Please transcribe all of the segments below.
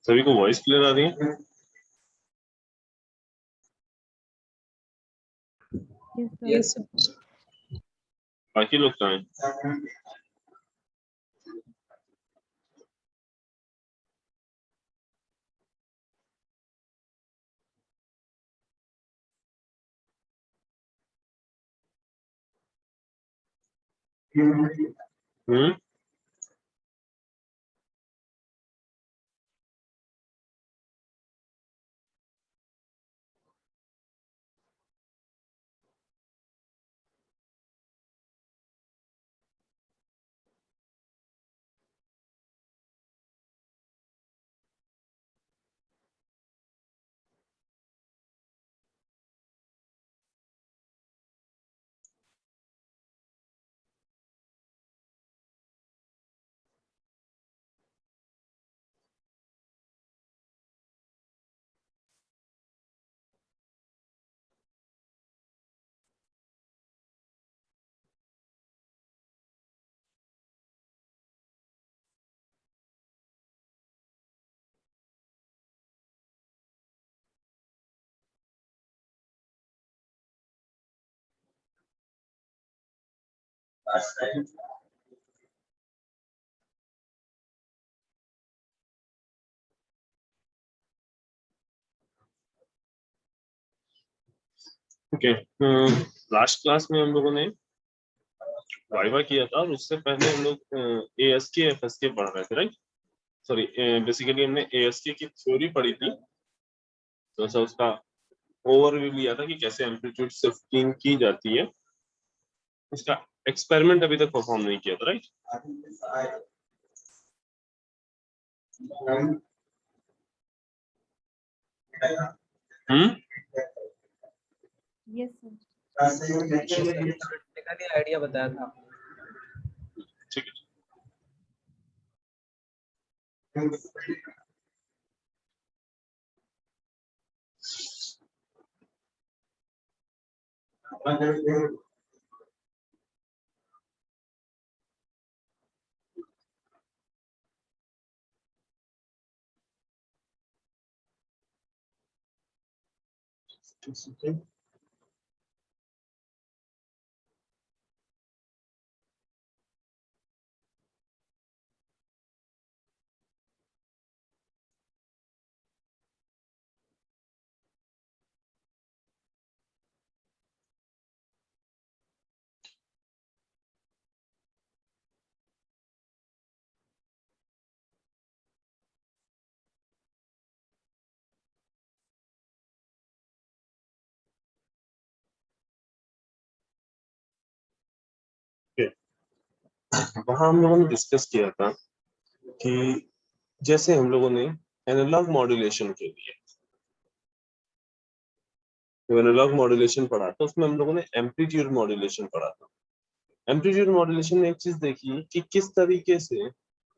सभी को voice clear आ रही है? यस बाकी लोग कहाँ हैं? हम्म। ओके, लास्ट क्लास में हम लोगों ने वाइवा किया था और उससे पहले हम लोग एएसके एफएसके पढ़ रहे थे, राइट? सॉरी, बेसिकली हमने एएसके की थ्योरी पढ़ी थी, तो ऐसा उसका ओवरव्यू लिया था कि कैसे एम्पलीट्यूड शिफ्टिंग की जाती है। उसका एक्सपेरिमेंट अभी तक परफॉर्म नहीं किया था, right? Hmm. Yes sir. Idea बताया था। ठीक है। वहां हम लोगों ने डिस्कस किया था कि जैसे हम लोगों ने एनालॉग मॉड्यूलेशन के लिए एनालॉग मॉड्यूलेशन पढ़ा था, उसमें हम लोगों ने एम्पलीट्यूड मॉड्यूलेशन पढ़ा था। एम्पलीट्यूड मॉड्यूलेशन में एक चीज देखी कि किस तरीके से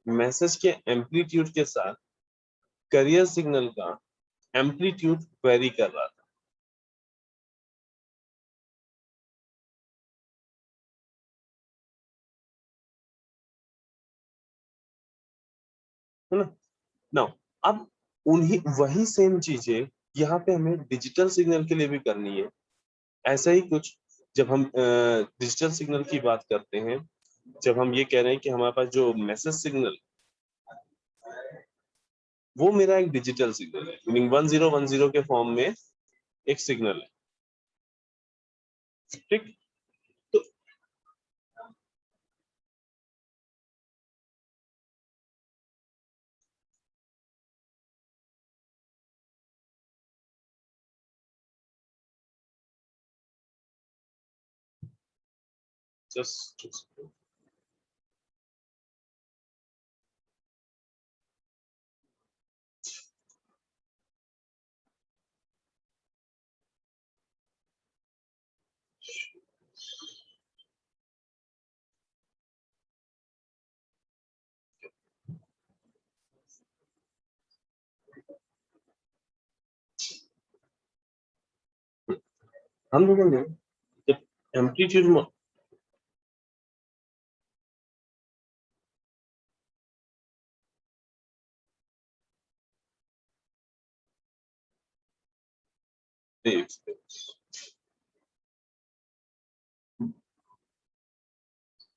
मैसेज के एम्पलीट्यूड के साथ कैरियर सिग्नल का एम्पलीट्यूड वेरी कर रहा था। है ना। नाउ अब उन्हीं वही सेम चीजें यहाँ पे हमें डिजिटल सिग्नल के लिए भी करनी है। ऐसा ही कुछ जब हम डिजिटल सिग्नल की बात करते हैं, जब हम ये कह रहे हैं कि हमारे पास जो मैसेज सिग्नल वो मेरा एक डिजिटल सिग्नल है, मीनिंग 1010 के फॉर्म में एक सिग्नल है, ठीक। तो जस्ट हम लोगों ने जब एम्पलीट्यूड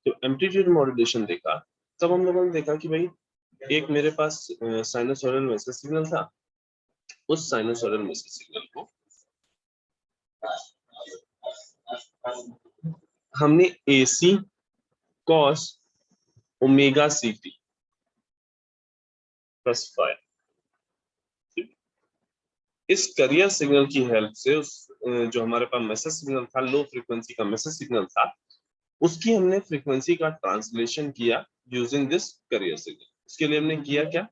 तो एम्पलीट्यूड मॉड्यूलेशन देखा, तब हम लोगों ने देखा कि भाई एक मेरे पास साइनसॉइडल मैसेज सिग्नल था, उस साइनसॉइडल मैसेज सिग्नल को हमने AC cos omega CT plus 5 इस करियर सिग्नल की हेल्प से उस जो हमारे पास मैसेज सिग्नल था, लो फ्रीक्वेंसी का मैसेज सिग्नल था, उसकी हमने फ्रीक्वेंसी का ट्रांसलेशन किया यूजिंग दिस करियर सिग्नल। इसके लिए हमने किया क्या,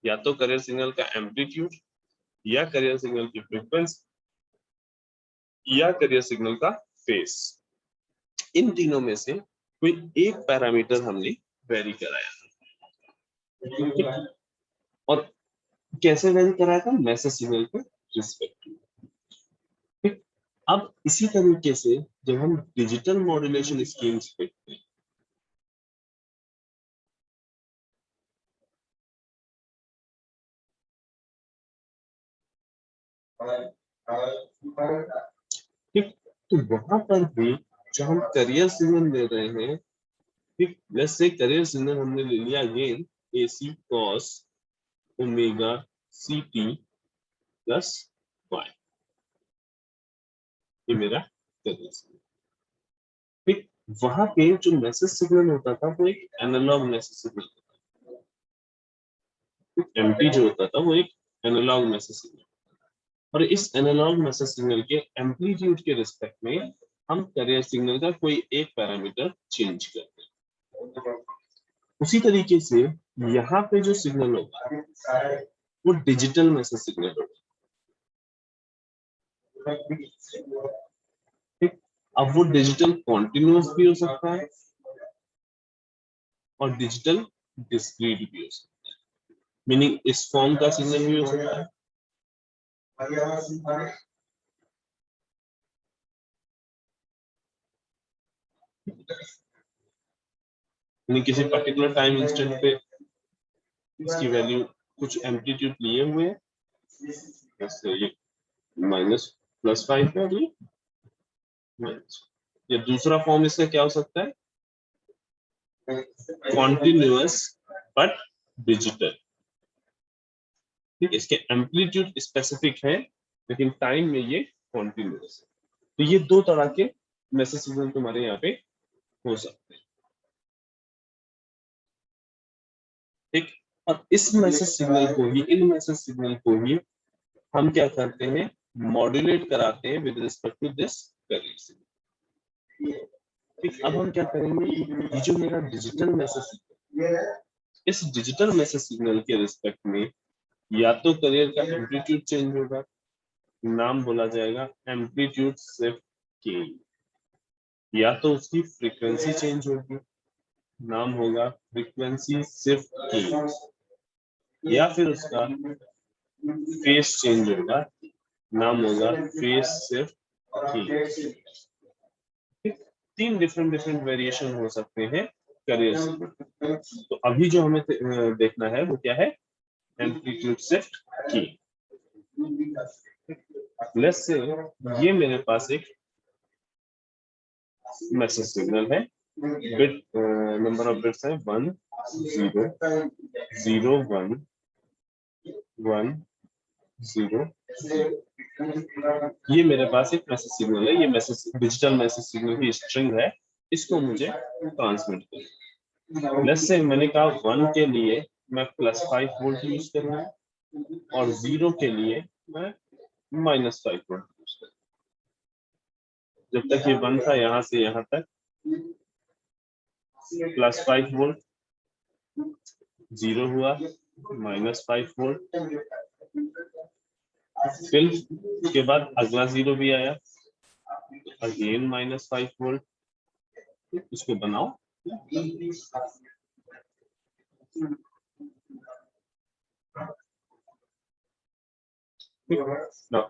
या तो करियर सिग्नल का एम्पलीट्यूड, या करियर सिग्नल की फ्रीक्वेंसी, या करियर सिग्नल का फेस, इन तीनों में से कोई एक पैरामीटर हमने वेरी कराया, और कैसे वेरी कराया था, मैसेज सिग्नल के रिस्पेक्ट। अब इसी तरीके से जब हम डिजिटल मॉड्यूलेशन स्कीम्स देखते हैं, ठीक, तो वहां पर भी जो हम करियर सिग्नल ले रहे हैं, ठीक, लेट्स से करियर सिग्नल हमने ले लिया again AC cos omega CT plus 5, ये मेरा करियर सिग्नल, ठीक। वहां पे जो मैसेज सिग्नल होता था वो एक एनालॉग मैसेज सिग्नल होता था, एमटी जो होता था वो एक एनालॉग मैसेज सिग्नल, और इस एनालॉग मैसेज सिग्नल के एम्पलीट्यूड के रिस्पेक्ट में हम करियर सिग्नल का कोई एक पैरामीटर चेंज करते हैं। उसी तरीके से यहाँ पे जो सिग्नल होगा वो डिजिटल मैसेज सिग्नल होगा, ठीक। अब वो डिजिटल कॉन्टिन्यूअस भी हो सकता है और डिजिटल डिस्क्रीट भी हो सकता है, मीनिंग इस फॉर्म का सिग्नल भी हो सकता है, यानी किसी पर्टिकुलर टाइम इंस्टेंट पे इसकी वैल्यू कुछ एम्पलीट्यूड लिए हुए हैं, जैसे ये -+5 है, अभी माइनस, या दूसरा फॉर्म इसका क्या हो सकता है, कॉन्टिन्यूअस बट डिजिटल, ठीक। इसके एम्पलीट्यूड स्पेसिफिक है लेकिन टाइम में ये कॉन्टिन्यूअस है। तो ये दो तरह के मैसेज सिग्नल तुम्हारे यहाँ पे हो सकते हैं, ठीक। और इस मैसेज सिग्नल को ही, इन मैसेज सिग्नल को ही हम क्या करते हैं, मॉड्यूलेट कराते हैं with respect to this carrier signal, ठीक। अब हम क्या करेंगे, ये जो मेरा डिजिटल मैसेज सिग्नल, इस डिजिटल मैसेज सिग्नल के रिस्पेक्ट में या तो करियर का एम्पलीट्यूड चेंज होगा, नाम बोला जाएगा एम्पलीट्यूड शिफ्ट चेंज, या तो उसकी फ्रीक्वेंसी चेंज होगी, नाम होगा फ्रीक्वेंसी शिफ्ट चेंज, या फिर उसका फेस चेंज होगा, नाम होगा फेस शिफ्ट चेंज। तीन डिफरेंट वेरिएशन हो सकते हैं करियर सिग्नल। तो अभी जो हमें देखना है वो क्या है, एम्पलीट्यूड शिफ्ट की। लेट्स से ये मेरे पास एक मैसेज सिग्नल है, बिट नंबर ऑफ बिट्स है 1 0 0 1 1 0। ये मेरे पास एक मैसेज सिग्नल है, ये मैसेज डिजिटल मैसेज सिग्नल की स्ट्रिंग है, इसको मुझे ट्रांसमिट करना। लेट्स से मैंने कहा 1 के लिए मैं +5 वोल्ट यूज करूंगा और 0 के लिए मैं -5 वोल्ट यूज करूंगा। जब तक ये 1 था यहाँ से यहाँ तक +5 वोल्ट, 0 हुआ -5 वोल्ट, फिर उसके बाद अगला 0 भी आया, अगेन -5 वोल्ट। इसको बनाओ,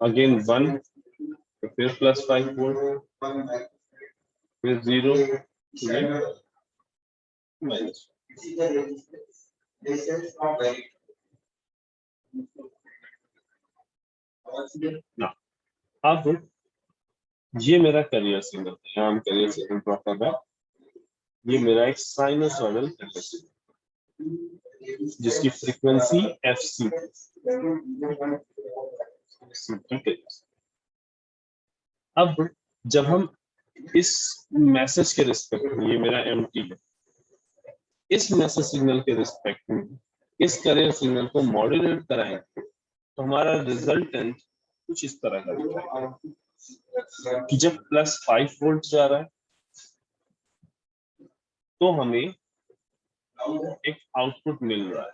अगेन 1, फिर +5 वोल्ट, फिर 0, माइनस। अब ये मेरा करियर सिग्नल है, यहाँ हम करियर सिग्नल ड्रॉ कर रहे हैं। ये मेरा एक साइनसॉइडल करियर सिग्नल जिसकी फ्रीक्वेंसी FC। अब जब हम इस मैसेज के रिस्पेक्ट में, ये मेरा MT है, इस मैसेज सिग्नल के रिस्पेक्ट में इस करियर सिग्नल को मॉड्यूलेट कराएंगे तो हमारा रिजल्टेंट कुछ इस तरह का दिखेगा कि जब +5 वोल्ट जा रहा है तो हमें एक आउटपुट मिल रहा है,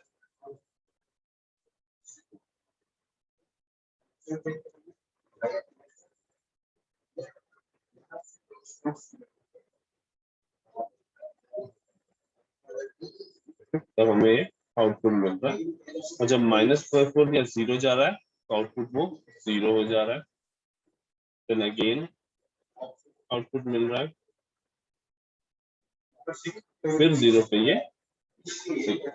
तब हमें आउटपुट मिल रहा है। और जब -4 या 0 जा रहा है तो आउटपुट वो 0 हो जा रहा है, देन अगेन आउटपुट मिल रहा है, फिर 0 पे ये 0।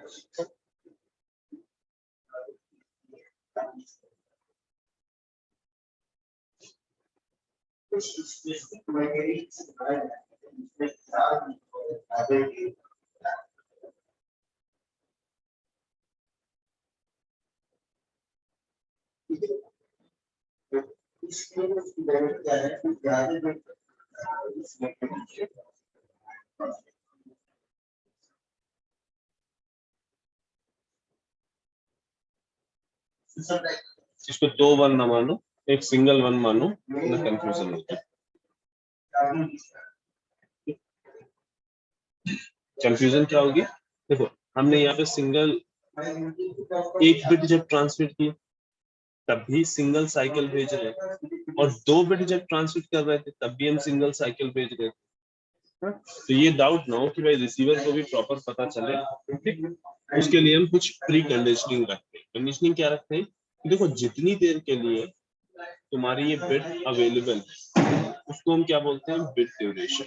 इसको 2 1 ना मानो, एक सिंगल 1 मानो, ना कंफ्यूजन होता है। कंफ्यूजन क्या होगी, देखो हमने यहाँ पे सिंगल एक बिट जब ट्रांसमिट की तब भी सिंगल साइकिल भेज रहे हैं, और 2 बिट जब ट्रांसमिट कर रहे थे तब भी हम सिंगल साइकिल भेज रहे थे। तो ये डाउट ना हो कि भाई रिसीवर को भी प्रॉपर पता चले, ठीक। उसके लिए हम कुछ प्री कंडीशनिंग रखते हैं। कंडीशनिंग क्या रखते हैं, देखो जितनी देर के लिए तुम्हारी ये बिट अवेलेबल है उसको हम क्या बोलते हैं, बिट ड्यूरेशन,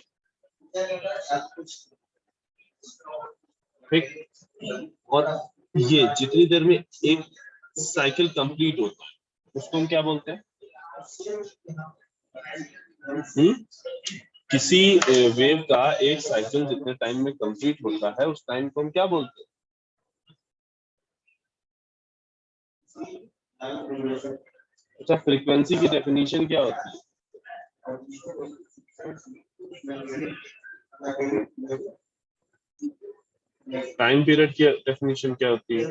ठीक। और ये जितनी देर में एक साइकिल कंप्लीट होता है उसको हम क्या बोलते हैं, किसी वेव का एक साइकिल जितने टाइम में कंप्लीट होता है उस टाइम को हम क्या बोलते हैं। अच्छा, फ्रीक्वेंसी की डेफिनेशन क्या होती है, टाइम पीरियड की डेफिनेशन क्या होती है,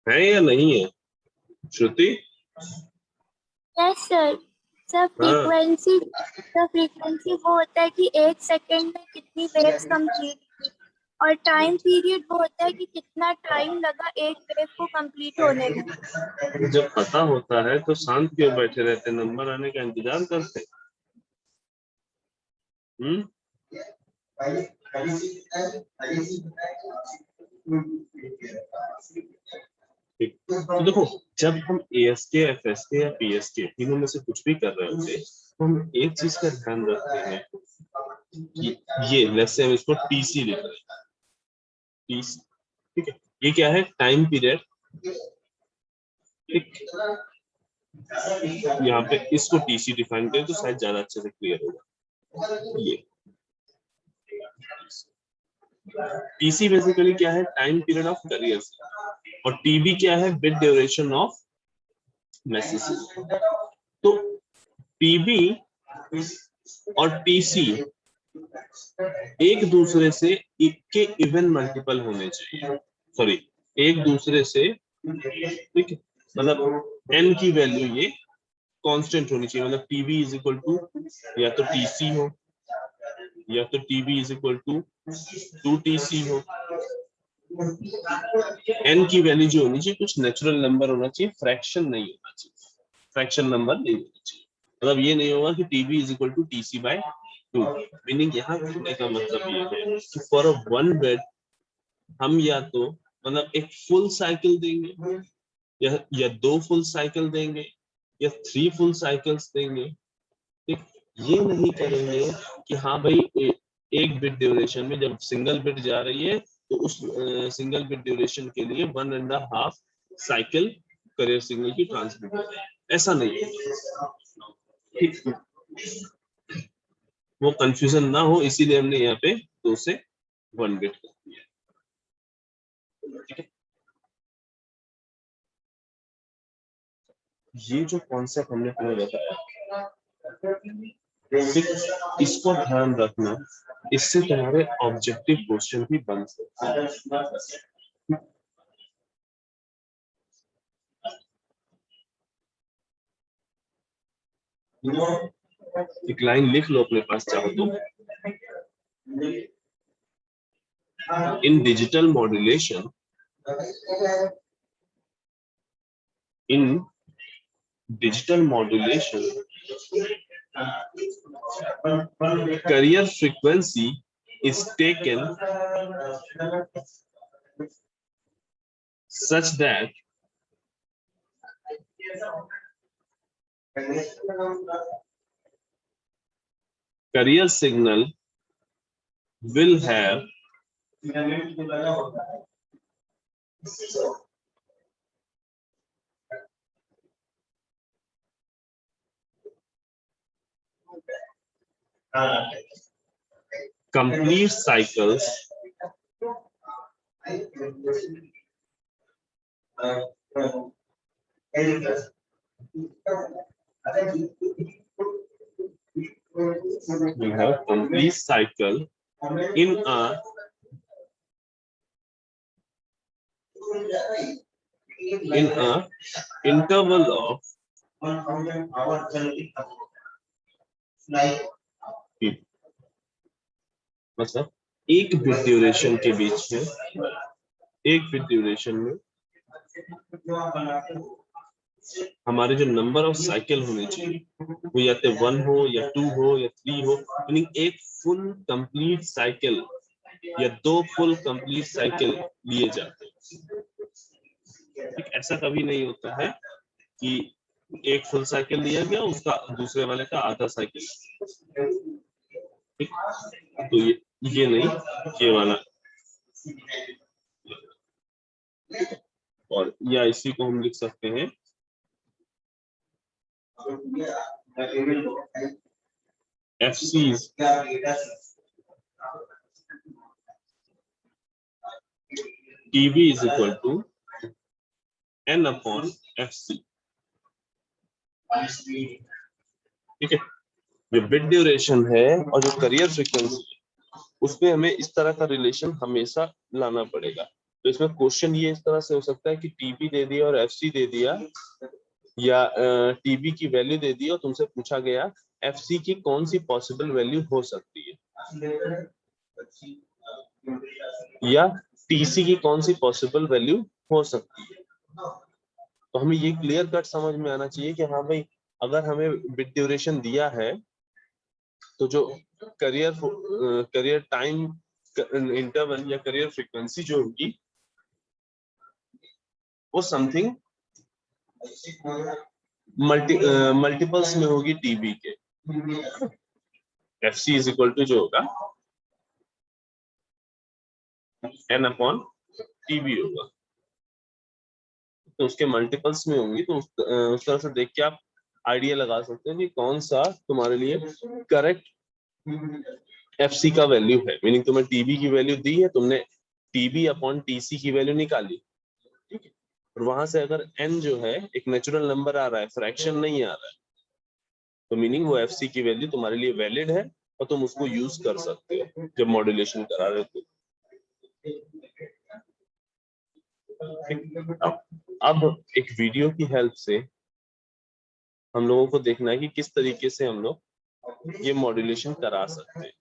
है या नहीं है Shruti? Yes sir. Sir frequency वो होता है कि 1 सेकेंड में कितनी वेव्स कंप्लीट, और टाइम पीरियड वो होता है कि कितना टाइम लगा एक वेव को कंप्लीट होने में। जब पता होता है तो शांत क्यों बैठे रहते, नंबर आने का इंतजार करते। ठीक, तो देखो जब हम ASK, FSK या PSK तीनों में से कुछ भी कर रहे होते हैं तो हम एक चीज का ध्यान रखते हैं कि ये लेट्स से हम इसको TC लिख रहे हैं, TC, ठीक है, ये क्या है, टाइम पीरियड, ठीक, यहाँ पे इसको TC डिफाइन करें तो शायद ज्यादा अच्छे से क्लियर होगा। ये TC बेसिकली क्या है, टाइम पीरियड ऑफ करियर, और TB क्या है, बिट ड्यूरेशन ऑफ मैसेजेस। तो TB और TC एक दूसरे से के इवन मल्टीपल होने चाहिए, सॉरी एक दूसरे से, ठीक है, मतलब n की वैल्यू ये कांस्टेंट होनी चाहिए, मतलब TB इज इक्वल टू या तो TC हो या तो TB is equal to 2TC हो। n की वैल्यू जो होनी चाहिए कुछ नेचुरल नंबर होना चाहिए, फ्रैक्शन नहीं होना चाहिए, फ्रैक्शन नंबर नहीं होना चाहिए। मतलब ये नहीं होगा कि TB is equal to TC by 2। Meaning यहाँ कहने का मतलब ये है कि फॉर अ वन बेड हम या तो मतलब एक फुल साइकिल देंगे या 2 फुल साइकिल देंगे या 3 फुल साइकिल्स देंगे, ठीक, ये नहीं करेंगे कि हाँ भाई एक बिट ड्यूरेशन में जब सिंगल बिट जा रही है तो उस सिंगल बिट ड्यूरेशन के लिए 1.5 साइकिल करियर सिग्नल की ट्रांसमिट हो जाए, ऐसा नहीं है, ठीक, वो कंफ्यूजन ना हो इसीलिए हमने यहाँ पे 2 से 1 बिट कर दिया, ठीक है। ये जो कॉन्सेप्ट हमने तुम्हें बताया, ठीक, इसको ध्यान रखना, इससे तुम्हारे ऑब्जेक्टिव क्वेश्चन भी बन सकते हैं। एक लाइन लिख लो अपने पास चाहो तो, इन digital modulation, in digital modulation carrier frequency is taken such that carrier signal will have complete cycles will have complete cycle in a interval of मतलब एक बिट ड्यूरेशन के बीच में, एक बिट ड्यूरेशन में हमारे जो नंबर ऑफ साइकिल होने चाहिए वो या तो 1 हो या 2 हो या 3 हो, यानी एक फुल कंप्लीट साइकिल या 2 फुल कंप्लीट साइकिल लिए जाते हैं, ठीक, ऐसा कभी नहीं होता है कि एक फुल साइकिल लिया गया उसका दूसरे वाले का आधा साइकिल, ठीक, तो ये नहीं, ये वाला, और या इसी को हम लिख सकते हैं FCs TB is equal to N upon FC, ठीक है। जो बिट ड्यूरेशन है और जो करियर फ्रीक्वेंसी है उसमें हमें इस तरह का रिलेशन हमेशा लाना पड़ेगा। तो इसमें क्वेश्चन ये इस तरह से हो सकता है कि TB दे दिया और FC दे दिया, या TB की वैल्यू दे दी और तुमसे पूछा गया FC की कौन सी पॉसिबल वैल्यू हो सकती है, या TC की कौन सी पॉसिबल वैल्यू हो सकती है। तो हमें ये क्लियर कट समझ में आना चाहिए कि हाँ भाई अगर हमें बिट ड्यूरेशन दिया है तो जो करियर टाइम इंटरवल या करियर फ्रीक्वेंसी जो होगी वो समथिंग मल्टीपल्स में होगी टीबी के। F C is equal to जो होगा एन अपॉन टीबी होगा, तो उसके मल्टीपल्स में होंगी, तो उस तरह से देख के आप आइडिया लगा सकते हो कि कौन सा तुम्हारे लिए करेक्ट एफसी का वैल्यू है। मीनिंग तुम्हें टीबी की वैल्यू दी है, तुमने टीबी अपॉन टीसी की वैल्यू निकाली, ठीक है, और वहां से अगर एन जो है एक नेचुरल नंबर आ रहा है, फ्रैक्शन नहीं आ रहा है, तो मीनिंग वो एफसी की वैल्यू तुम्हारे लिए वैलिड है और तुम उसको यूज कर सकते हो जब मॉड्यूलेशन करा रहे हो। अब एक वीडियो की हेल्प से हम लोगों को देखना है कि किस तरीके से हम लोग ये मॉड्यूलेशन करा सकते हैं।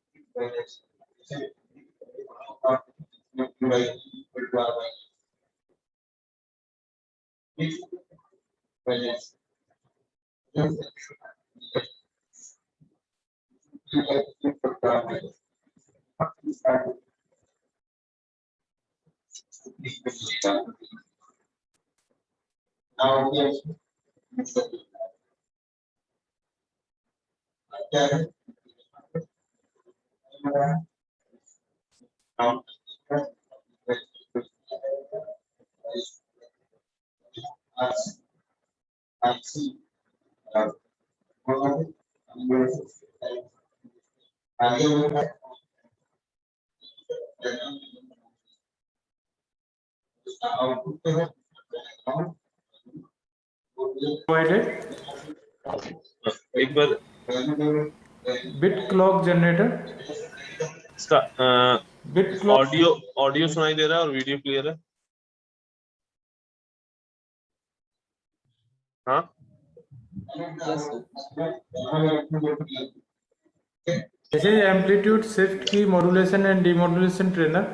provided एक बार bit clock generator. इसका Bit clock ऑडियो सुनाई दे रहा है और वीडियो क्लियर है? हाँ, this is amplitude shift key modulation and demodulation trainer.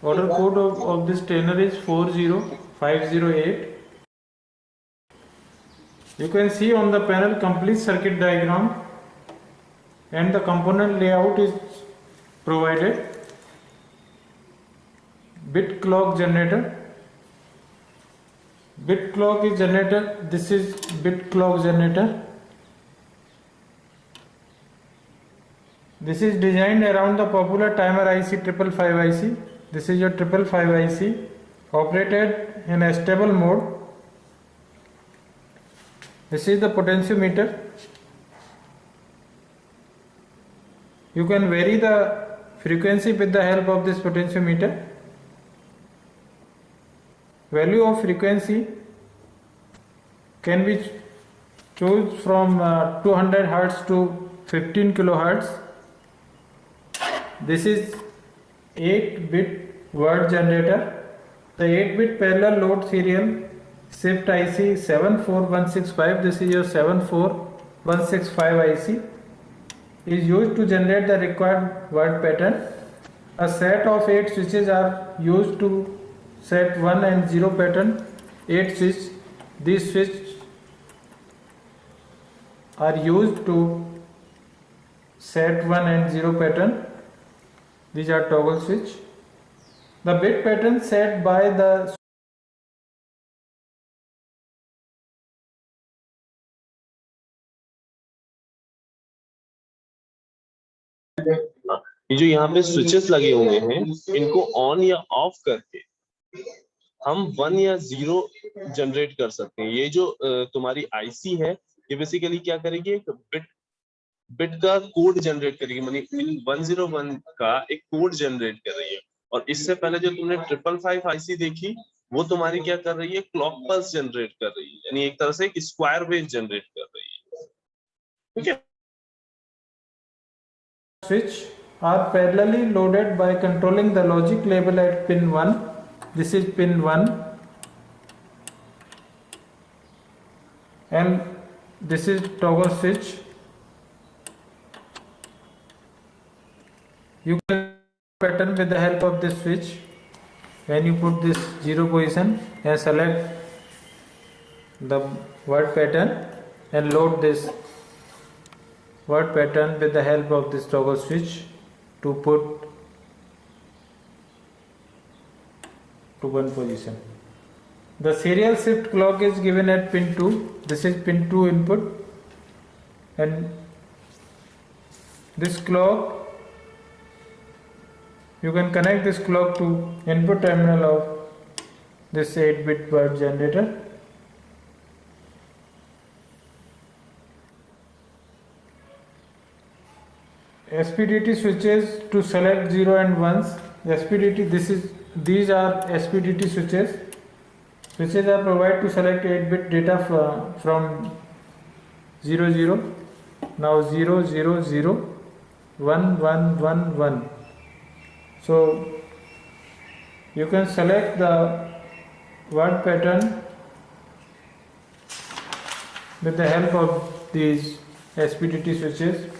Order code of this trainer is 40508. You can see on the panel complete circuit diagram and the component layout is provided. Bit clock generator. Bit clock is generator. This is bit clock generator. This is designed around the popular timer IC 555 IC. This is your 555 IC operated in a stable mode. This is the potentiometer. You can vary the frequency with the help of this potentiometer. Value of frequency can be choose from 200 Hz to 15 kHz. This is 8-bit word generator. The 8-bit parallel load serial shift IC 74165. This is your 74165 IC is used to generate the required word pattern. A set of 8 switches are used to set 1 and 0 pattern. 8 switches. These switches are used to set 1 and 0 pattern. These are toggle switch. The bit pattern set by the ये जो यहाँ पे switches लगे हुए हैं, इनको on या of करके हम 1 या 0 जनरेट कर सकते हैं। ये जो तुम्हारी आईसी है, ये बेसिकली क्या करेगी, एक बिट का कोड जनरेट करेगी, मानी 101 का एक कोड जनरेट कर रही है। और इससे पहले जो तुमने 555 आईसी देखी, वो तुम्हारी क्या कर रही है, क्लॉक पल्स जनरेट कर रही है, यानी एक तरह से एक स्क्वायर वेव जनरेट कर रही है। ठीक है, switch are parallelly loaded by controlling the logic label at pin 1. This is pin 1 and this is toggle switch. You can pattern with the help of this switch. When you put this 0 position and select the word pattern and load this word pattern with the help of this toggle switch to put to one position. The serial shift clock is given at pin 2. This is pin 2 input, and this clock, you can connect this clock to input terminal of this 8-bit word generator. SPDT switches to select 0 and 1s. SPDT, these are SPDT switches. Switches are provided to select 8-bit data from 0 0. Now 0 0 0 1 1 1 1. So you can select the word pattern with the help of these SPDT switches.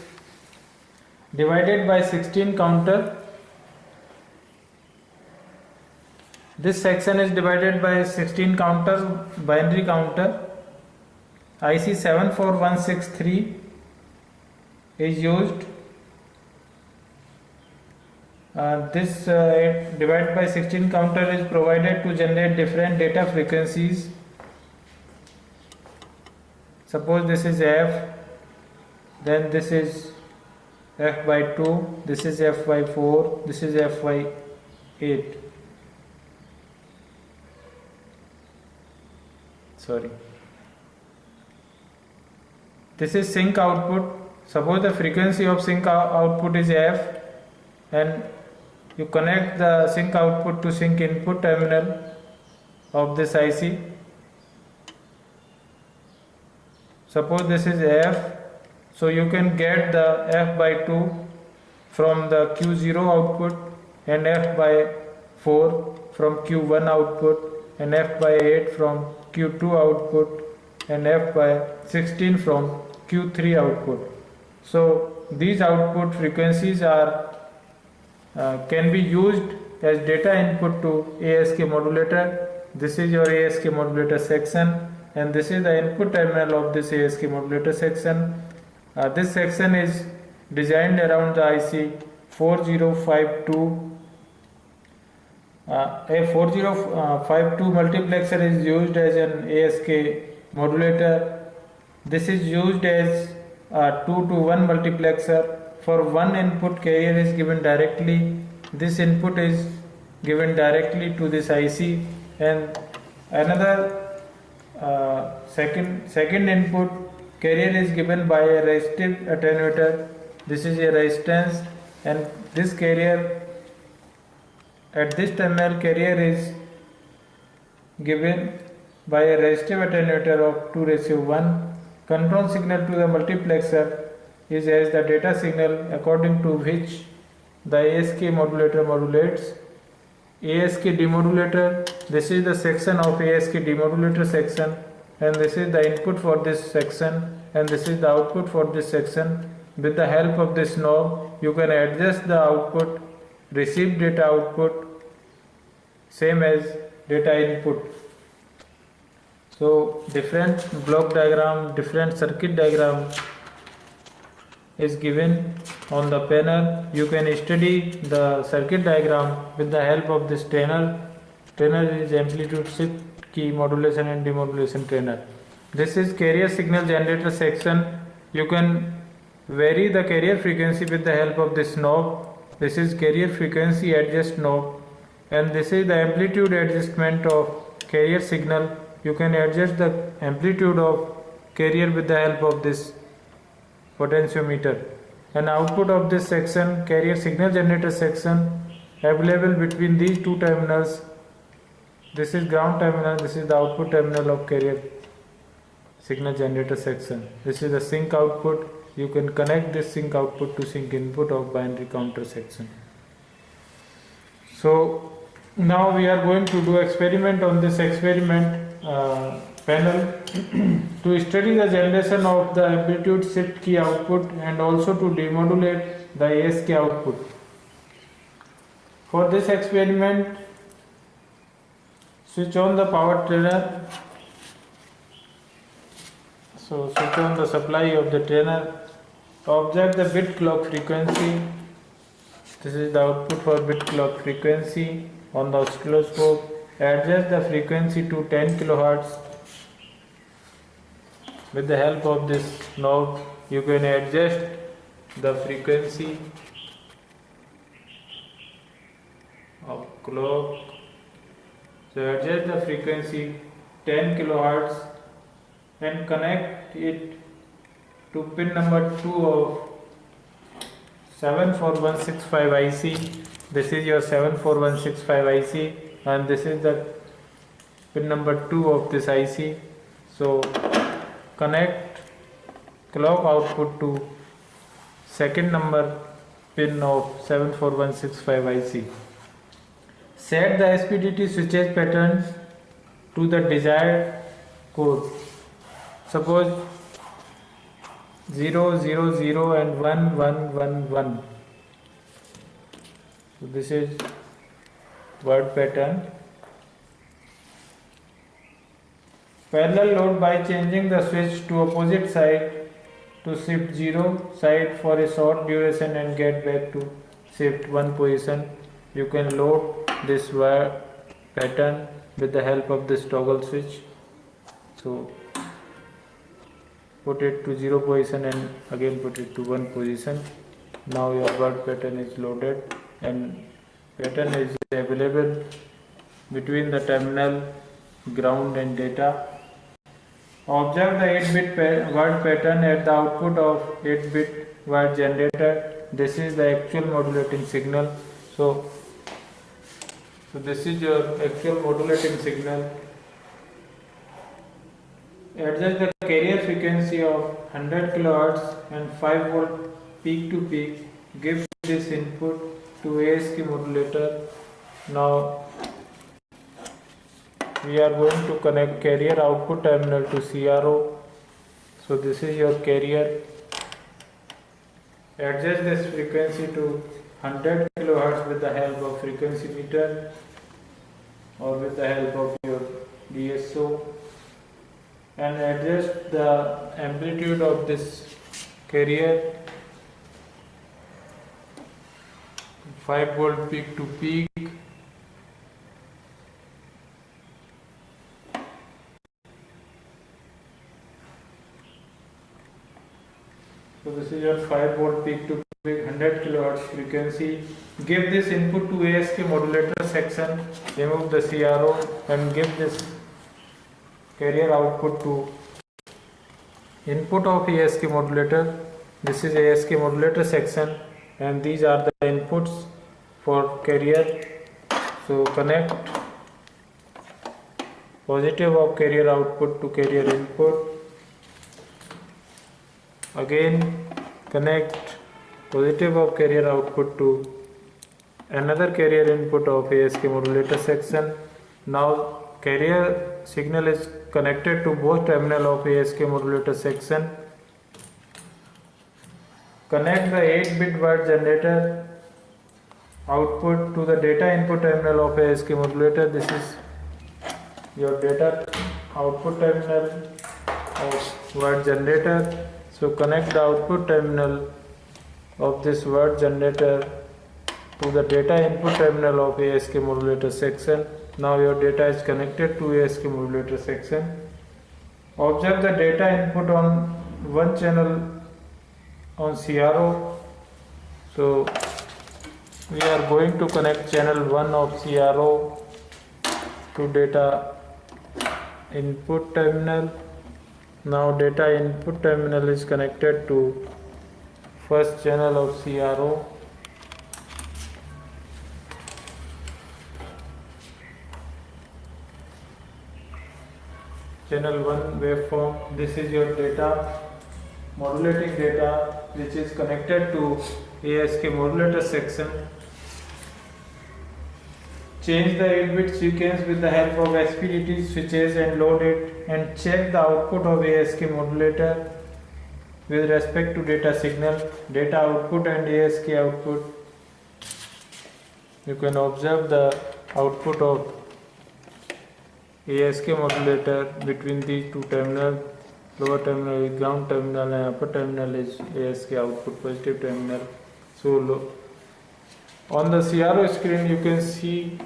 Divided by 16 counter. This section is divided by 16 counters, binary counter. IC 74163 is used. This divided by 16 counter is provided to generate different data frequencies. Suppose this is F, then this is F by 2, this is F by 4, this is F by 8. Sorry. This is sync output. Suppose the frequency of sync output is F, and you connect the sync output to sync input terminal of this IC. Suppose this is F. So you can get the F by 2 from the Q0 output, and F by 4 from Q1 output, and F by 8 from Q2 output, and F by 16 from Q3 output. So these output frequencies are can be used as data input to ASK modulator. This is your ASK modulator section, and this is the input terminal of this ASK modulator section. This section is designed around the IC 4052. A 4052 multiplexer is used as an ASK modulator. This is used as a 2 to 1 multiplexer. For one input, carrier is given directly. This input is given directly to this IC, and another second input carrier is given by a resistive attenuator. This is a resistance, and this carrier, at this terminal, carrier is given by a resistive attenuator of 2:1. Control signal to the multiplexer is as the data signal according to which the ASK modulator modulates. ASK demodulator, this is the section of ASK demodulator section, and this is the input for this section, and this is the output for this section. With the help of this knob, you can adjust the output, receive data output, same as data input. So different block diagram, different circuit diagram is given on the panel. You can study the circuit diagram with the help of this trainer. Trainer is amplitude shift key modulation and demodulation trainer. This is carrier signal generator section. You can vary the carrier frequency with the help of this knob. This is carrier frequency adjust knob, and this is the amplitude adjustment of carrier signal. You can adjust the amplitude of carrier with the help of this potentiometer. And output of this section, carrier signal generator section, available between these two terminals. This is ground terminal, this is the output terminal of carrier signal generator section. This is the sync output. You can connect this sync output to sync input of binary counter section. So now we are going to do experiment on this experiment panel to study the generation of the amplitude shift key output and also to demodulate the ASK output. For this experiment, switch on the power trainer. So switch on the supply of the trainer. Observe the bit clock frequency. This is the output for bit clock frequency on the oscilloscope. adjust the frequency to 10 kilohertz. With the help of this knob, you can adjust the frequency of clock. So adjust the frequency 10 kilohertz and connect it to pin number 2 of 74165 IC. This is your 74165 IC and this is the pin number 2 of this IC. So connect clock output to second number pin of 74165 IC. Set the SPDT switches patterns to the desired code. Suppose 0, 0, 0 and 1, 1, 1, 1. So this is word pattern. Parallel load by changing the switch to opposite side to shift 0 side for a short duration and get back to shift 1 position. You can load this wire pattern with the help of this toggle switch. So put it to 0 position and again put it to 1 position. Now your word pattern is loaded and pattern is available between the terminal, ground and data. Observe the 8-bit word pattern at the output of 8-bit word generator. This is the actual modulating signal. So this is your actual modulating signal. Adjust the carrier frequency of 100 kHz and 5 volt peak to peak. Give this input to ASK modulator. Now we are going to connect carrier output terminal to CRO. So this is your carrier. Adjust this frequency to 100 kHz with the help of frequency meter or with the help of your DSO, and adjust the amplitude of this carrier 5 volt peak to peak. So this is your 5 volt peak to peak 100 kHz frequency. Give this input to ASK modulator section, remove the CRO and give this carrier output to input of ASK modulator. This is ASK modulator section and these are the inputs for carrier. So connect positive of carrier output to carrier input. Again connect positive of carrier output to another carrier input of ASK modulator section. Now carrier signal is connected to both terminal of ASK modulator section. Connect the 8-bit word generator output to the data input terminal of ASK modulator. This is your data output terminal of word generator. So connect the output terminal of this word generator to the data input terminal of ASK modulator section. Now your data is connected to ASK modulator section. Observe the data input on one channel on CRO. So we are going to connect channel 1 of CRO to data input terminal. Now data input terminal is connected to first channel of CRO. Channel 1 waveform. This is your data, modulating data, which is connected to ASK modulator section. Change the 8-bit sequence with the help of SPDT switches and load it and check the output of ASK modulator with respect to data signal, data output and ASK output. You can observe the output of ASK modulator between these two terminals. Lower terminal is ground terminal and upper terminal is ASK output positive terminal. So on the CRO screen you can see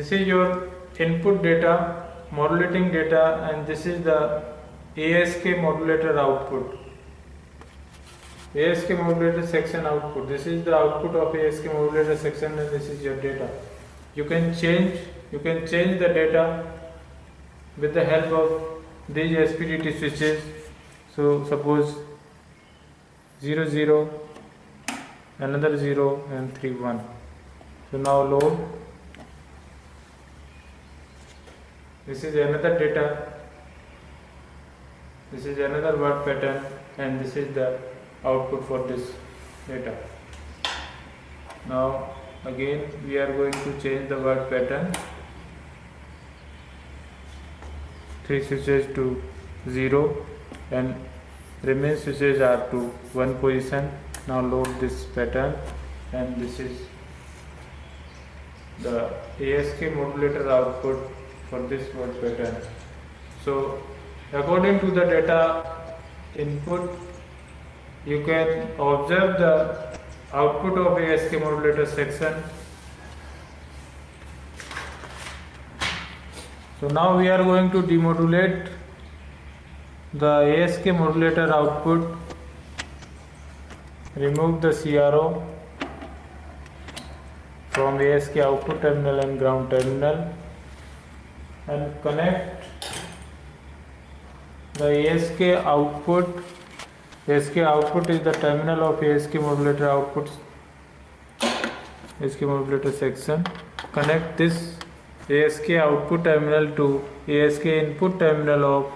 This is your input data, modulating data, and this is the ASK modulator output. ASK modulator section output. This is the output of ASK modulator section, and this is your data. You can change the data with the help of these SPDT switches. So suppose 0 0, another 0, and 3 1. So now load. This is another data. This is another word pattern, and this is the output for this data. Now again we are going to change the word pattern. 3 switches to 0 and remain switches are to 1 position. Now load this pattern, and this is the ASK modulator output for this word pattern. So according to the data input, you can observe the output of ASK modulator section. So now we are going to demodulate the ASK modulator output. Remove the CRO from ASK output terminal and ground terminal, and connect the ASK output. ASK output is the terminal of ASK modulator output, ASK modulator section. Connect this ASK output terminal to ASK input terminal of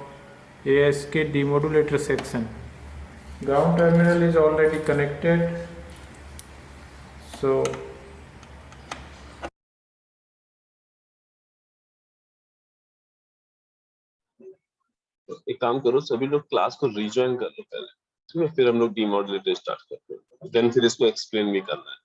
ASK demodulator section. Ground terminal is already connected. So एक काम करो, सभी लोग class को rejoin कर लो पहले, ठीक है, फिर हम लोग डीमॉड्यूलेटर स्टार्ट करते हैं, देन फिर इसको एक्सप्लेन भी करना है।